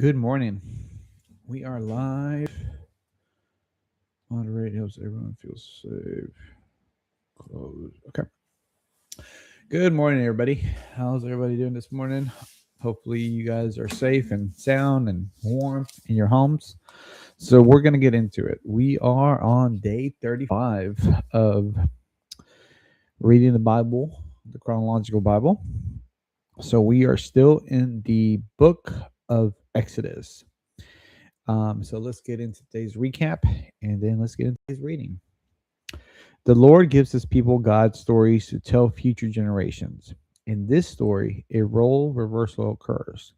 Good morning. We are live. Moderate helps everyone feel safe. Close. Okay. Good morning, everybody. How's everybody doing this morning? Hopefully, you guys are safe and sound and warm in your homes. So, we're going to get into it. We are on day 35 of reading the Bible, the Chronological Bible. So, we are still in the book of Exodus. So let's get into today's recap and then let's get into today's reading. The Lord gives his people God's stories to tell future generations. In this story, a role reversal occurs.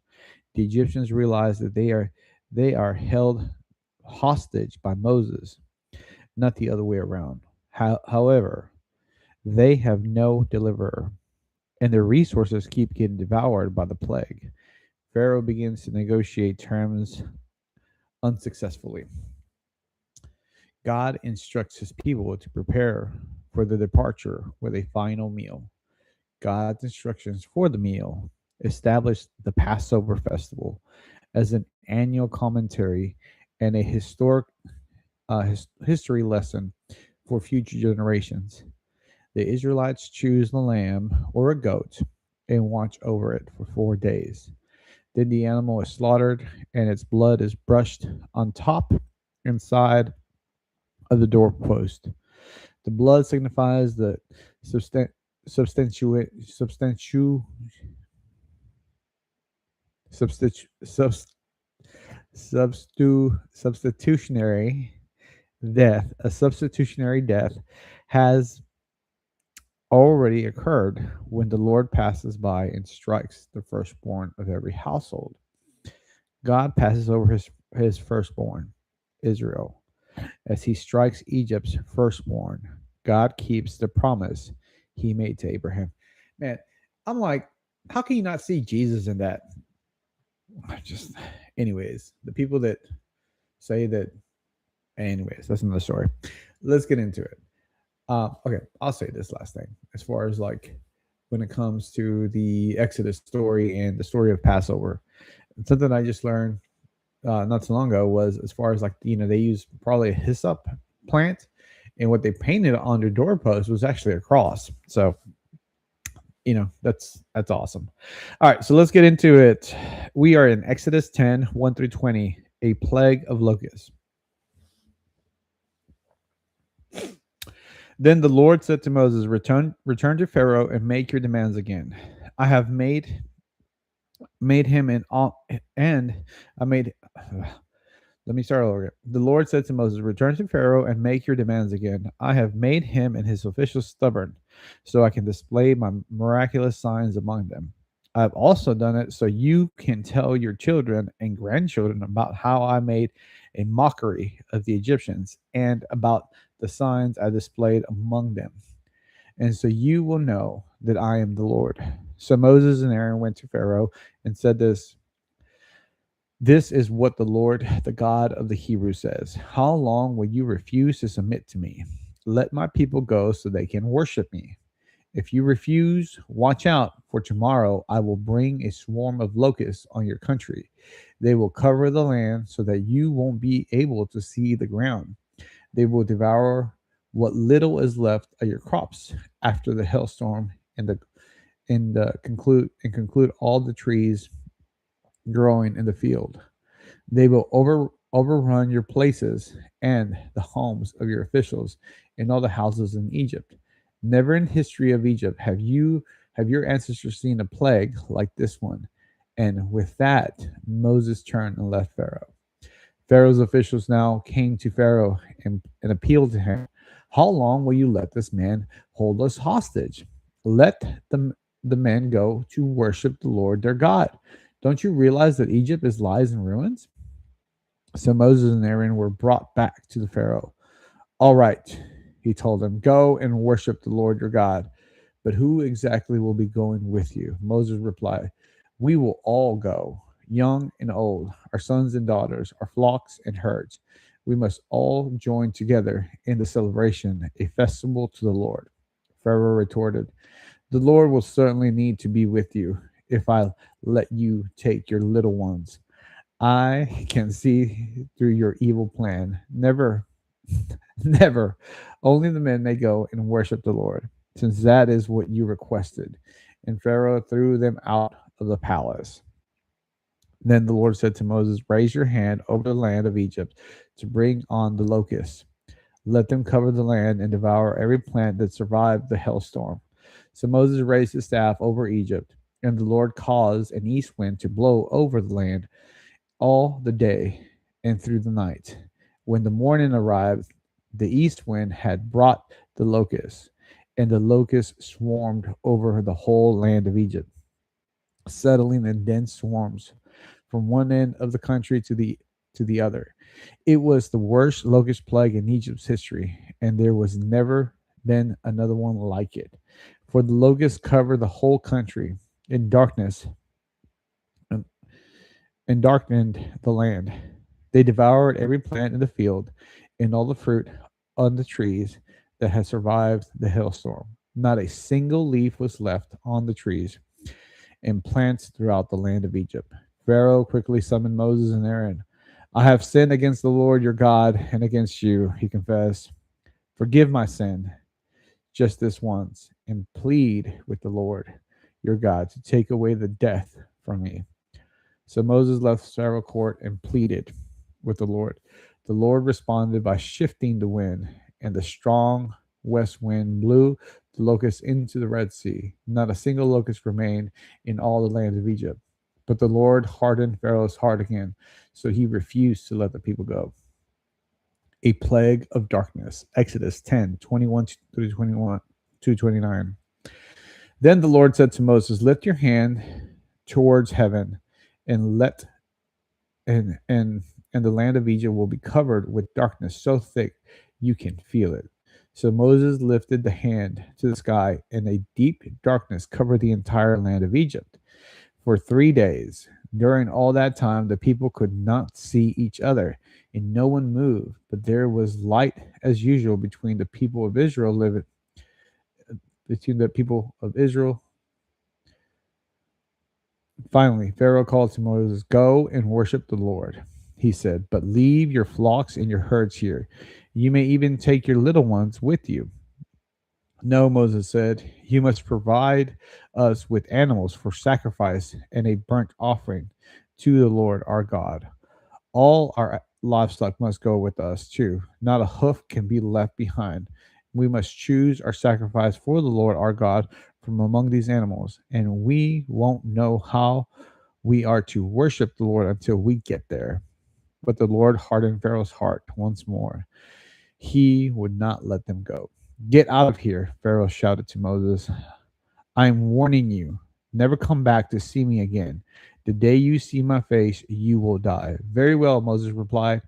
The Egyptians realize that they are held hostage by Moses, not the other way around. However, they have no deliverer, and their resources keep getting devoured by the plague. Pharaoh begins to negotiate terms unsuccessfully. God instructs his people to prepare for the departure with a final meal. God's instructions for the meal established the Passover festival as an annual commentary and a history lesson for future generations. The Israelites choose the lamb or a goat and watch over it for 4 days. Then the animal is slaughtered and its blood is brushed on top, inside of the doorpost. The blood signifies the substan- substantiate substantial substitu- subs- substitutionary death. A substitutionary death has already occurred when the Lord passes by and strikes the firstborn of every household. God passes over his firstborn, Israel, as he strikes Egypt's firstborn. God keeps the promise he made to Abraham. Man, I'm like, how can you not see Jesus in that? Just, anyways, the people that say that, anyways, that's another story. Let's get into it. Okay, I'll say this last thing as far as like when it comes to the Exodus story and the story of Passover. Something I just learned not too long ago was as far as like they use probably a hyssop plant, and what they painted on their doorpost was actually a cross. So that's awesome. All right, so let's get into it. We are in Exodus 10, 1 through 20, a plague of locusts. Then the Lord said to Moses, return to Pharaoh and make your demands again. I have made him an all and I made Let me start over again. The Lord said to Moses, return to Pharaoh and make your demands again. I have made him and his officials stubborn, so I can display my miraculous signs among them. I have also done it so you can tell your children and grandchildren about how I made a mockery of the Egyptians and about the signs I displayed among them. And so you will know that I am the Lord. So Moses and Aaron went to Pharaoh and said this is what the Lord, the God of the Hebrews, says. How long will you refuse to submit to me? Let my people go so they can worship me. If you refuse, watch out, for tomorrow I will bring a swarm of locusts on your country. They will cover the land so that you won't be able to see the ground. They will devour what little is left of your crops after the hailstorm and conclude all the trees growing in the field. They will overrun your places and the homes of your officials and all the houses in Egypt. Never in history of Egypt have your ancestors seen a plague like this one. And with that, Moses turned and left Pharaoh. Pharaoh's officials now came to Pharaoh and appealed to him. How long will you let this man hold us hostage? Let the men go to worship the Lord their God. Don't you realize that Egypt is lies and ruins? So Moses and Aaron were brought back to the Pharaoh. All right, he told them, go and worship the Lord your God. But who exactly will be going with you? Moses replied, we will all go, young and old, our sons and daughters, our flocks and herds. We must all join together in the celebration, a festival to the Lord. Pharaoh retorted, the Lord will certainly need to be with you if I let you take your little ones. I can see through your evil plan. Never, never. Only the men may go and worship the Lord, since that is what you requested. And Pharaoh threw them out of the palace. Then the Lord said to Moses, raise your hand over the land of Egypt to bring on the locusts. Let them cover the land and devour every plant that survived the hailstorm. So Moses raised his staff over Egypt, and the Lord caused an east wind to blow over the land all the day and through the night. When the morning arrived, the east wind had brought the locusts, and the locusts swarmed over the whole land of Egypt, settling in dense swarms from one end of the country to the other. It was the worst locust plague in Egypt's history, and there was never been another one like it. For the locusts covered the whole country in darkness and, and darkened the land. They devoured every plant in the field and all the fruit on the trees that had survived the hailstorm. Not a single leaf was left on the trees and plants throughout the land of Egypt. Pharaoh quickly summoned Moses and Aaron. I have sinned against the Lord your God and against you, he confessed. Forgive my sin just this once and plead with the Lord your God to take away the death from me. So Moses left Pharaoh court and pleaded with the Lord. The Lord responded by shifting the wind, and the strong west wind blew the locusts into the Red Sea. Not a single locust remained in all the land of Egypt. But the Lord hardened Pharaoh's heart again, so he refused to let the people go. A plague of darkness. Exodus 10:21 through 21 to 29. Then the Lord said to Moses, lift your hand towards heaven and let and the land of Egypt will be covered with darkness so thick you can feel it. So Moses lifted the hand to the sky, and a deep darkness covered the entire land of Egypt for 3 days. During all that time, the people could not see each other, and no one moved. But there was light as usual between the people of Israel. Finally, Pharaoh called to Moses, go and worship the Lord. He said, but leave your flocks and your herds here. You may even take your little ones with you. No, Moses said, you must provide us with animals for sacrifice and a burnt offering to the Lord our God. All our livestock must go with us too. Not a hoof can be left behind. We must choose our sacrifice for the Lord our God from among these animals, and we won't know how we are to worship the Lord until we get there. But the Lord hardened Pharaoh's heart once more. He would not let them go. Get out of here, Pharaoh shouted to Moses. I am warning you. Never come back to see me again. The day you see my face, you will die. Very well, Moses replied.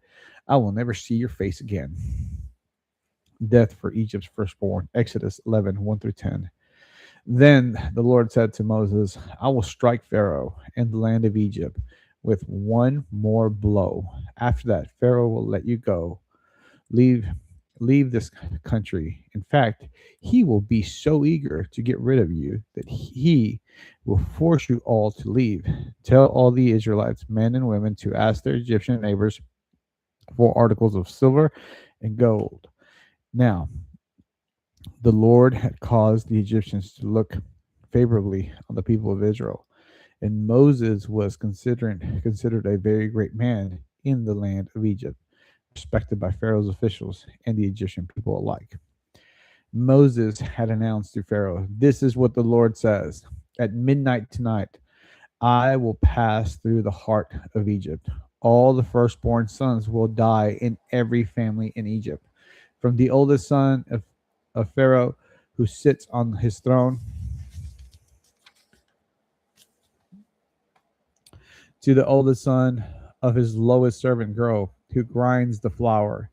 I will never see your face again. Death for Egypt's firstborn. Exodus 11, 1 through 10. Then the Lord said to Moses, I will strike Pharaoh and the land of Egypt with one more blow. After that, Pharaoh will let you go. Leave leave this country. In fact, he will be so eager to get rid of you that he will force you all to leave. Tell all the Israelites, men and women, to ask their Egyptian neighbors for articles of silver and gold. Now, the Lord had caused the Egyptians to look favorably on the people of Israel, and Moses was considered a very great man in the land of Egypt, respected by Pharaoh's officials and the Egyptian people alike. Moses had announced to Pharaoh, this is what the Lord says. At midnight tonight, I will pass through the heart of Egypt. All the firstborn sons will die in every family in Egypt, from the oldest son of Pharaoh who sits on his throne to the oldest son of his lowest servant girl who grinds the flour.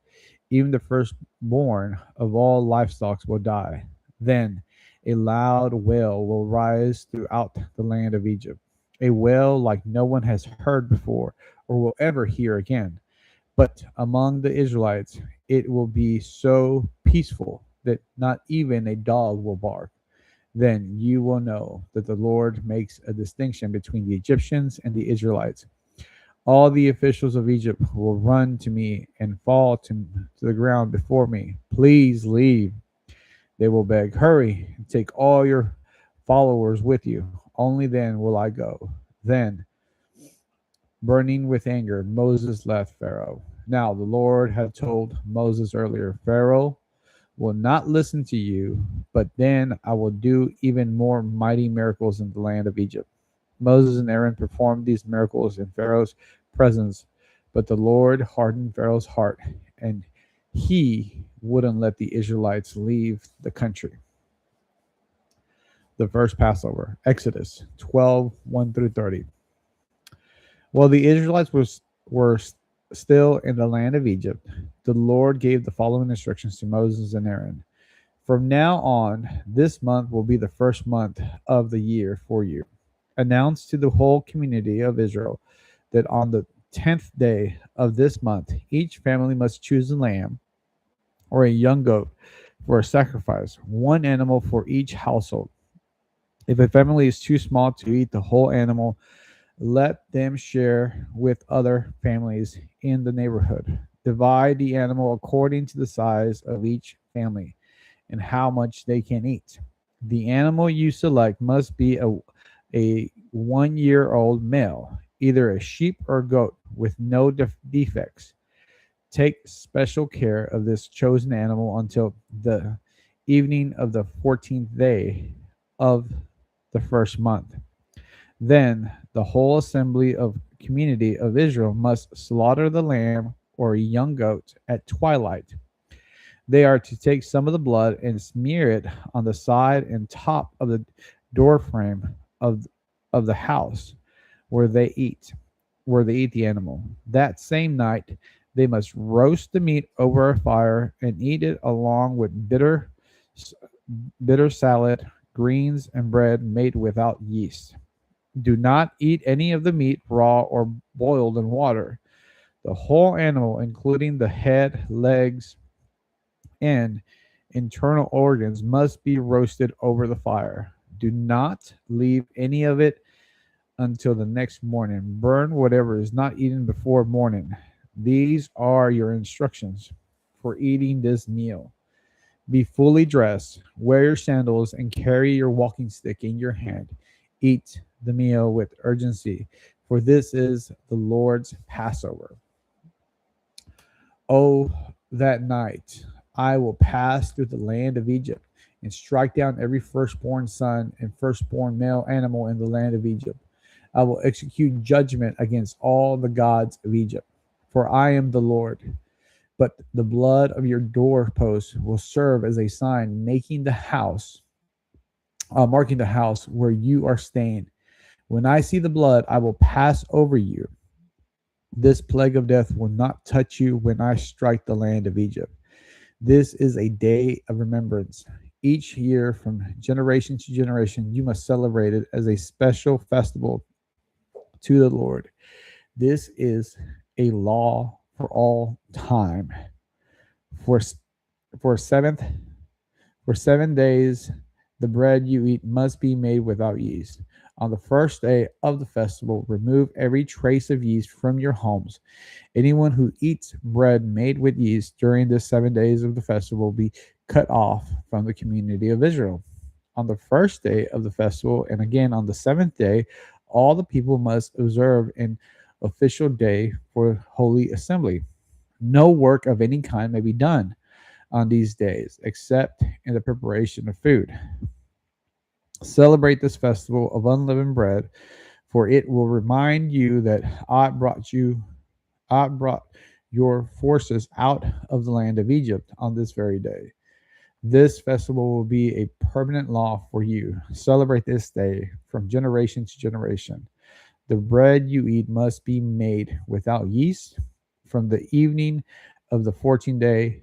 Even the firstborn of all livestock will die. Then a loud wail will rise throughout the land of Egypt, a wail like no one has heard before or will ever hear again. But among the Israelites, it will be so peaceful that not even a dog will bark. Then you will know that the Lord makes a distinction between the Egyptians and the Israelites. All the officials of Egypt will run to me and fall to the ground before me. Please leave, they will beg. Hurry, and take all your followers with you. Only then will I go. Then, burning with anger, Moses left Pharaoh. Now, the Lord had told Moses earlier, Pharaoh will not listen to you, but then I will do even more mighty miracles in the land of Egypt. Moses and Aaron performed these miracles in Pharaoh's presence, but the Lord hardened Pharaoh's heart, and he wouldn't let the Israelites leave the country. The first Passover, Exodus 12, 1 through 30. While the Israelites were still in the land of Egypt, the Lord gave the following instructions to Moses and Aaron. From now on, this month will be the first month of the year for you. Announce to the whole community of Israel that on the 10th day of this month, each family must choose a lamb or a young goat for a sacrifice, one animal for each household. If a family is too small to eat the whole animal, let them share with other families in the neighborhood. Divide the animal according to the size of each family and how much they can eat. The animal you select must be a 1 year old male, either a sheep or goat with no defects. Take special care of this chosen animal until the evening of the 14th day of the first month. Then the whole assembly of community of Israel must slaughter the lamb or a young goat at twilight. They are to take some of the blood and smear it on the side and top of the door frame of the house where they eat where they eat the animal. That same night they must roast the meat over a fire and eat it along with bitter salad, greens, and bread made without yeast. Do not eat any of the meat raw or boiled in water. The whole animal, including the head, legs, and internal organs, must be roasted over the fire. Do not leave any of it until the next morning. Burn whatever is not eaten before morning. These are your instructions for eating this meal. Be fully dressed, wear your sandals, and carry your walking stick in your hand. Eat the meal with urgency, for this is the Lord's Passover. Oh, that night I will pass through the land of Egypt and strike down every firstborn son and firstborn male animal in the land of Egypt. I will execute judgment against all the gods of Egypt, for I am the Lord. But the blood of your doorposts will serve as a sign, marking the house where you are staying. When I see the blood, I will pass over you. This plague of death will not touch you when I strike the land of Egypt. This is a day of remembrance. Each year, from generation to generation, you must celebrate it as a special festival to the Lord. This is a law for all time. For for seventh for 7 days, the bread you eat must be made without yeast. On the first day of the festival, remove every trace of yeast from your homes. Anyone who eats bread made with yeast during the 7 days of the festival will be cut off from the community of Israel. On the first day of the festival, and again on the seventh day, all the people must observe an official day for holy assembly. No work of any kind may be done on these days except in the preparation of food. Celebrate this festival of unleavened bread, for it will remind you that I brought your forces out of the land of Egypt on this very day. This festival will be a permanent law for you. Celebrate this day from generation to generation. The bread you eat must be made without yeast from the evening of the 14th day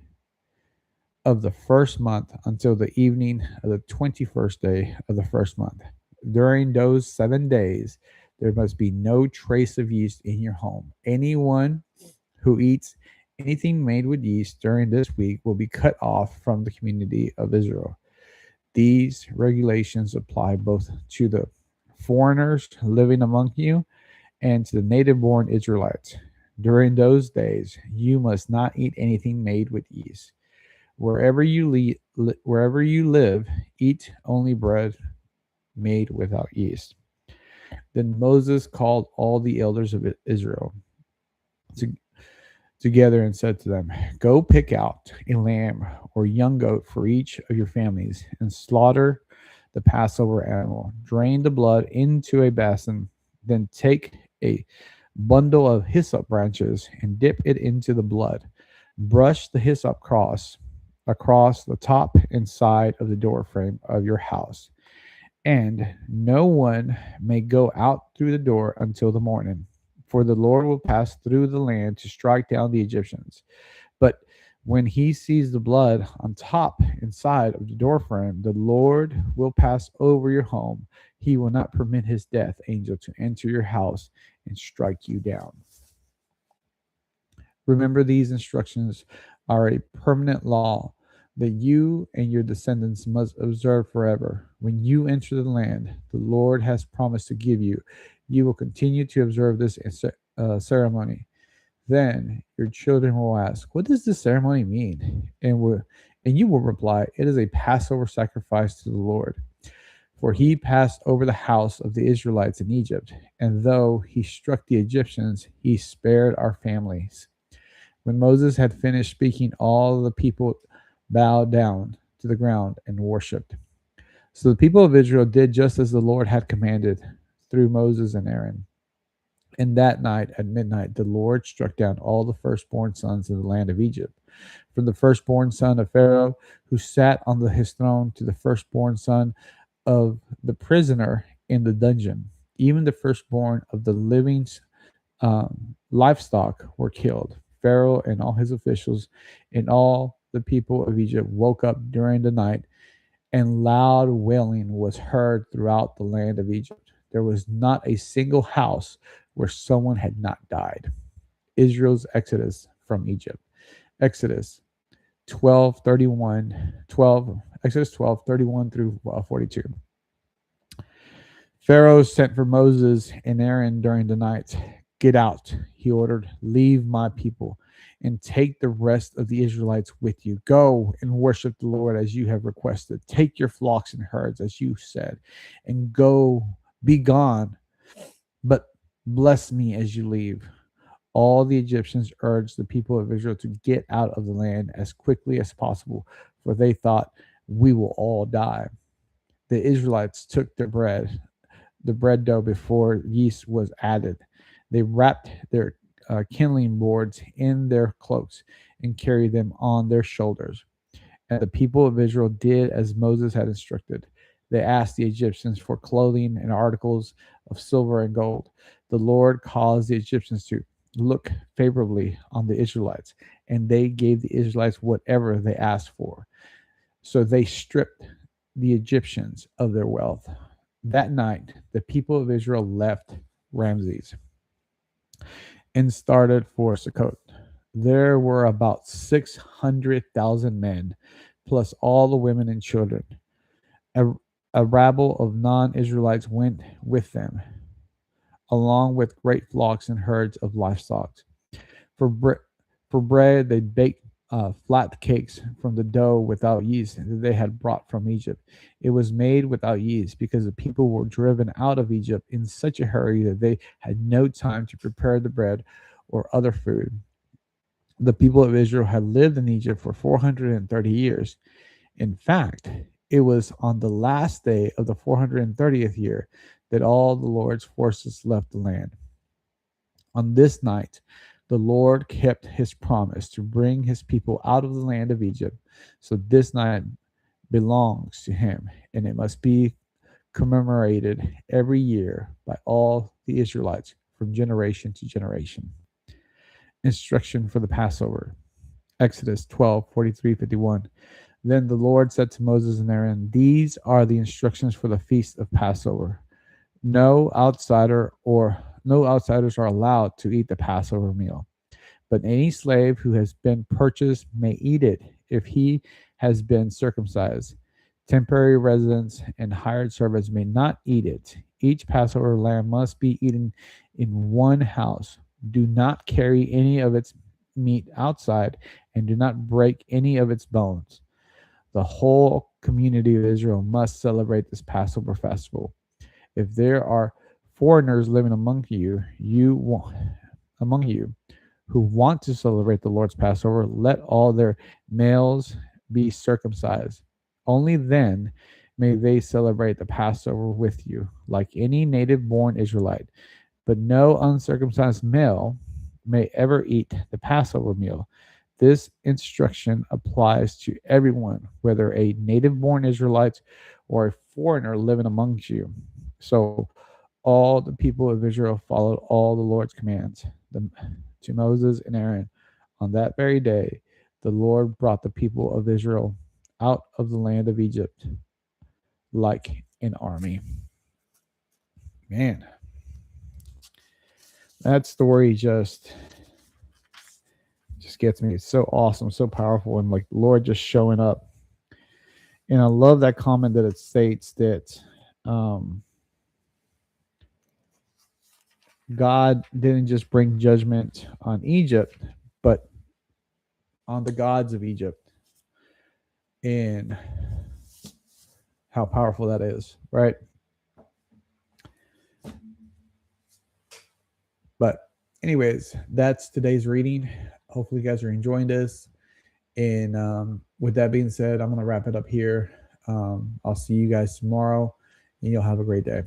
of the first month until the evening of the 21st day of the first month. During those 7 days, there must be no trace of yeast in your home. Anyone who eats anything made with yeast during this week will be cut off from the community of Israel. These regulations apply both to the foreigners living among you and to the native born Israelites. During those days, you must not eat anything made with yeast. Wherever you live, eat only bread made without yeast. Then Moses called all the elders of Israel to, together and said to them, "Go pick out a lamb or young goat for each of your families and slaughter the Passover animal. Drain the blood into a basin, then take a bundle of hyssop branches and dip it into the blood. Brush the hyssop across the top and side of the doorframe of your house, and no one may go out through the door until the morning. For the Lord will pass through the land to strike down the Egyptians. But when he sees the blood on top and side of the doorframe, the Lord will pass over your home. He will not permit his death angel to enter your house and strike you down." Remember, these instructions are a permanent law that you and your descendants must observe forever. When you enter the land the Lord has promised to give you, you will continue to observe this ceremony. Then your children will ask, "What does this ceremony mean?" And you will reply, "It is a Passover sacrifice to the Lord. For he passed over the house of the Israelites in Egypt, and though he struck the Egyptians, he spared our families." When Moses had finished speaking, all the people bowed down to the ground and worshipped. So the people of Israel did just as the Lord had commanded through Moses and Aaron. And that night at midnight, the Lord struck down all the firstborn sons in the land of Egypt, from the firstborn son of Pharaoh, who sat on his throne, to the firstborn son of the prisoner in the dungeon. Even the firstborn of the living livestock were killed. Pharaoh and all his officials and all the people of Egypt woke up during the night, and loud wailing was heard throughout the land of Egypt. There was not a single house where someone had not died. Israel's exodus from Egypt. Exodus 12:31 through 42. Pharaoh sent for Moses and Aaron during the night. "Get out," he ordered. "Leave my people and take the rest of the Israelites with you. Go and worship the Lord as you have requested. Take your flocks and herds as you said, and go, be gone, but bless me as you leave." All the Egyptians urged the people of Israel to get out of the land as quickly as possible, for they thought, "We will all die." The Israelites took the bread dough before yeast was added. They wrapped their kindling boards in their cloaks and carried them on their shoulders. And the people of Israel did as Moses had instructed. They asked the Egyptians for clothing and articles of silver and gold. The Lord caused the Egyptians to look favorably on the Israelites, and they gave the Israelites whatever they asked for. So they stripped the Egyptians of their wealth. That night, the people of Israel left Ramses and started for Sukkot. There were about 600,000 men, plus all the women and children. A, a rabble of non Israelites went with them, along with great flocks and herds of livestock. For, bre- for bread, they baked flat cakes from the dough without yeast that they had brought from Egypt. It was made without yeast because the people were driven out of Egypt in such a hurry that they had no time to prepare the bread or other food. The people of Israel had lived in Egypt for 430 years. In fact, it was on the last day of the 430th year that all the Lord's forces left the land. On this night, the Lord kept his promise to bring his people out of the land of Egypt. So this night belongs to him, and it must be commemorated every year by all the Israelites from generation to generation. Instruction for the Passover. Exodus 12:43-51. Then the Lord said to Moses and Aaron, "These are the instructions for the feast of Passover. No no outsiders are allowed to eat the Passover meal. But any slave who has been purchased may eat it if he has been circumcised. Temporary residents and hired servants may not eat it. Each Passover lamb must be eaten in one house. Do not carry any of its meat outside, and do not break any of its bones. The whole community of Israel must celebrate this Passover festival. If there are foreigners living among you who want to celebrate the Lord's Passover, let all their males be circumcised. Only then may they celebrate the Passover with you, like any native born Israelite. But no uncircumcised male may ever eat the Passover meal. This instruction applies to everyone, whether a native born Israelite or a foreigner living amongst you. So all the people of Israel followed all the Lord's commands to Moses and Aaron. On that very day, the Lord brought the people of Israel out of the land of Egypt like an army. Man, that story just gets me. It's so awesome, so powerful, and like the Lord just showing up. And I love that comment that it states that God didn't just bring judgment on Egypt, but on the gods of Egypt, and how powerful that is, right? But, anyways, that's today's reading. Hopefully, you guys are enjoying this. And with that being said, I'm going to wrap it up here. I'll see you guys tomorrow, and you'll have a great day.